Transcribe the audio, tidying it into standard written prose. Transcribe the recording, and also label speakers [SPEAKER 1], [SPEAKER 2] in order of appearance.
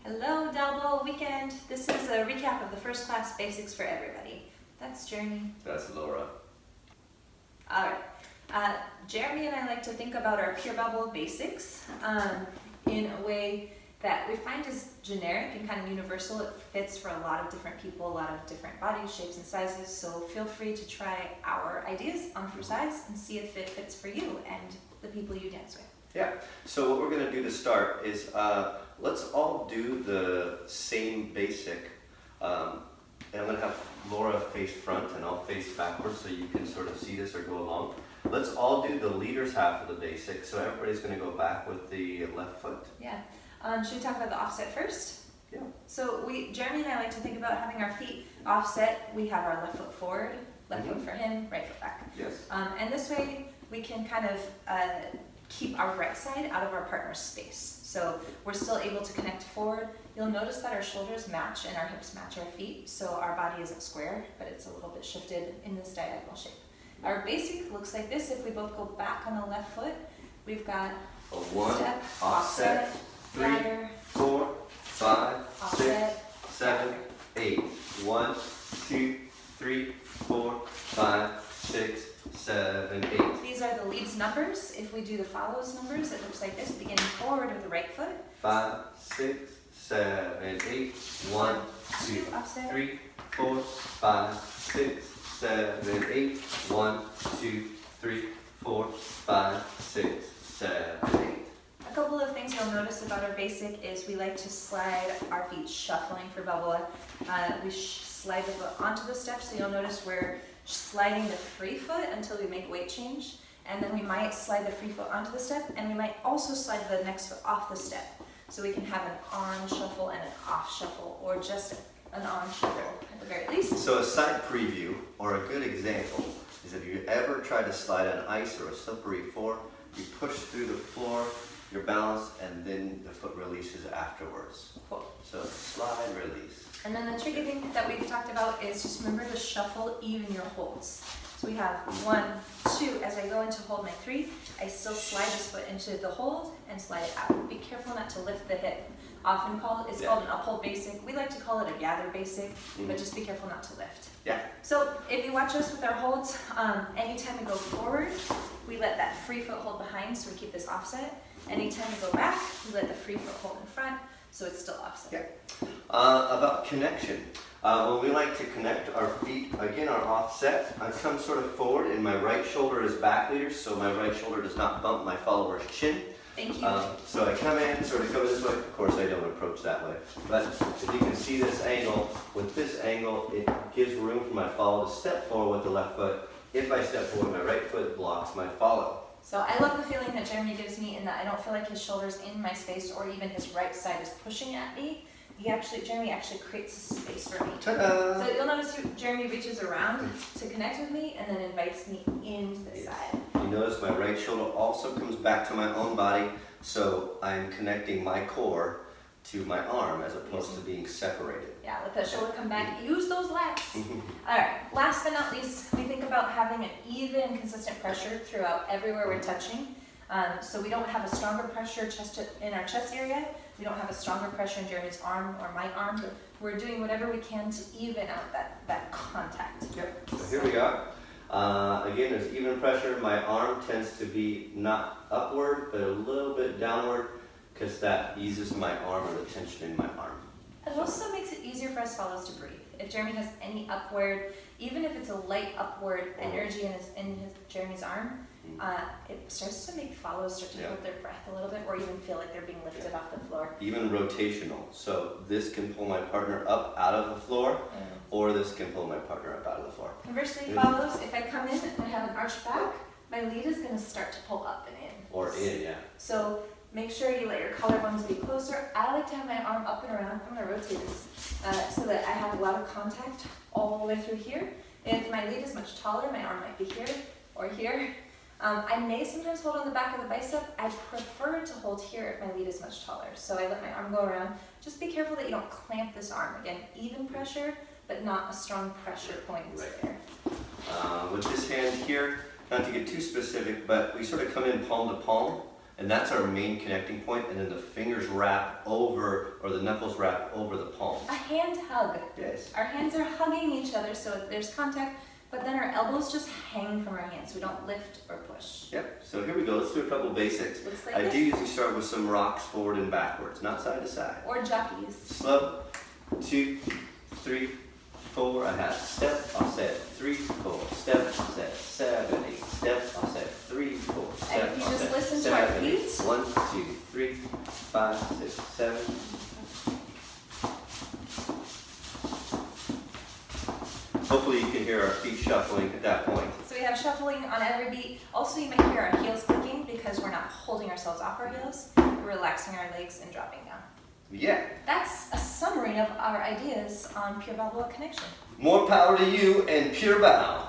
[SPEAKER 1] Hello, Dalboa weekend. This is a recap of the first class basics for everybody. That's Jeremy.
[SPEAKER 2] That's Laura.
[SPEAKER 1] All right. Jeremy and I like to think about our pure bubble basics in a way that we find is generic and kind of universal. It fits for a lot of different people, a lot of different bodies, shapes, and sizes. So feel free to try our ideas on for size and see if it fits for you and the people you dance with.
[SPEAKER 2] Yeah, so what we're going to do to start is let's all do the same basic. And I'm going to have Laura face front and I'll face backwards so you can sort of see this or go along. Let's all do the leader's half of the basic. So everybody's going to go back with the left foot.
[SPEAKER 1] Yeah. Should we talk about the offset first?
[SPEAKER 2] Yeah.
[SPEAKER 1] So Jeremy and I like to think about having our feet offset. We have our left foot forward, left foot for him, right foot back.
[SPEAKER 2] Yes.
[SPEAKER 1] And this way we can kind of keep our right side out of our partner's space. So we're still able to connect forward. You'll notice that our shoulders match and our hips match our feet. So our body isn't square, but it's a little bit shifted in this diagonal shape. Our basic looks like this. If we both go back on the left foot, we've got
[SPEAKER 2] A 1,
[SPEAKER 1] step,
[SPEAKER 2] offset, 3,
[SPEAKER 1] ladder,
[SPEAKER 2] 4, 5,
[SPEAKER 1] offset,
[SPEAKER 2] 6, 7, 8. 1, 2, 3, 4, 5, 6, 7, 8.
[SPEAKER 1] These are the leads numbers. If we do the follows numbers, it looks like this, beginning forward with the right foot.
[SPEAKER 2] 5, 6, 7, 8. 1, 2,
[SPEAKER 1] offset,
[SPEAKER 2] 3, 4, 5, 6, 7, 8. 1, 2, 3, 4, 5, 6, 7, 8.
[SPEAKER 1] A couple of things you'll notice about our basic is we like to slide our feet shuffling for Balboa. We slide the foot onto the step, so you'll notice we're sliding the free foot until we make a weight change, and then we might slide the free foot onto the step, and we might also slide the next foot off the step. So we can have an on shuffle and an off shuffle, or just an on shuffle at the very least.
[SPEAKER 2] So a side preview, or a good example, is if you ever try to slide on ice or a slippery floor, you push through the floor, you're balanced, and then the foot releases afterwards.
[SPEAKER 1] Cool.
[SPEAKER 2] So slide, release.
[SPEAKER 1] And then the tricky thing that we've talked about is just remember to shuffle even your holds. So we have 1, 2, as I go into hold my 3, I still slide this foot into the hold and slide it out. Be careful not to lift the hip. Often called an uphold basic. We like to call it a gather basic, but just be careful not to lift.
[SPEAKER 2] Yeah.
[SPEAKER 1] So if you watch us with our holds, anytime we go forward, we let that free foot hold behind, so we keep this offset. Anytime we go back, we let the free foot hold in front, so it's still offset.
[SPEAKER 2] Yeah. About connection. When we like to connect our feet, again, our offset, I come sort of forward and my right shoulder is back leader, so my right shoulder does not bump my follower's chin.
[SPEAKER 1] Thank you.
[SPEAKER 2] So I come in, sort of go this way. Of course, I don't approach that way. But if you can see this angle, with this angle, it gives room for my follow to step forward with the left foot. If I step forward, my right foot blocks my follow.
[SPEAKER 1] So I love the feeling that Jeremy gives me in that I don't feel like his shoulder's in my space or even his right side is pushing at me. Jeremy actually creates a space for me.
[SPEAKER 2] Ta-da!
[SPEAKER 1] So you'll notice Jeremy reaches around to connect with me and then invites me into the side.
[SPEAKER 2] You notice my right shoulder also comes back to my own body, so I'm connecting my core to my arm as opposed to being separated.
[SPEAKER 1] Yeah, let that shoulder come back. Use those lats. All right, last but not least, we think about having an even, consistent pressure throughout everywhere we're touching. So we don't have a stronger pressure in our chest area. We don't have a stronger pressure in Jeremy's arm or my arm. We're doing whatever we can to even out that contact.
[SPEAKER 2] Yep, so here we are. Again, there's even pressure. My arm tends to be not upward, but a little bit downward, because that eases my arm or the tension in my arm.
[SPEAKER 1] It also makes it easier for us fellows to breathe. If Jeremy has any upward, even if it's a light upward energy in Jeremy's arm, it starts to make follows start to hold their breath a little bit, or even feel like they're being lifted off the floor.
[SPEAKER 2] Even rotational. So this can pull my partner up out of the floor, or this can pull my partner up out of the floor.
[SPEAKER 1] Conversely, follows, if I come in and I have an arched back, my lead is going to start to pull up and in.
[SPEAKER 2] Or in, yeah.
[SPEAKER 1] So make sure you let your collarbones be closer. I like to have my arm up and around. I'm going to rotate this so that I have a lot of contact all the way through here. If my lead is much taller, my arm might be here or here. I may sometimes hold on the back of the bicep. I prefer to hold here if my lead is much taller. So I let my arm go around. Just be careful that you don't clamp this arm. Again, even pressure, but not a strong pressure point there.
[SPEAKER 2] With this hand here, not to get too specific, but we sort of come in palm to palm. And that's our main connecting point, and then the fingers wrap over, or the knuckles wrap over the palms.
[SPEAKER 1] A hand hug.
[SPEAKER 2] Yes.
[SPEAKER 1] Our hands are hugging each other, so there's contact, but then our elbows just hang from our hands. We don't lift or push.
[SPEAKER 2] Yep, so here we go. Let's do a couple basics.
[SPEAKER 1] Looks like
[SPEAKER 2] I
[SPEAKER 1] this.
[SPEAKER 2] do usually start with some rocks forward and backwards, not side to side.
[SPEAKER 1] Or jockeys.
[SPEAKER 2] Slow, 2, 3, 4, I have step, offset, 3, 4, step, offset, 7, 8, step, offset, 3, 4, step,
[SPEAKER 1] And if you just
[SPEAKER 2] offset,
[SPEAKER 1] listen to our
[SPEAKER 2] 7, 8,
[SPEAKER 1] feet.
[SPEAKER 2] 1, 2, 3, 5, 6, 7. Hopefully you can hear our feet shuffling at that point.
[SPEAKER 1] So we have shuffling on every beat. Also, you might hear our heels clicking because we're not holding ourselves off our heels. We're relaxing our legs and dropping down.
[SPEAKER 2] Yeah.
[SPEAKER 1] That's a summary of our ideas on Pure Balboa Connection.
[SPEAKER 2] More power to you and pure bow.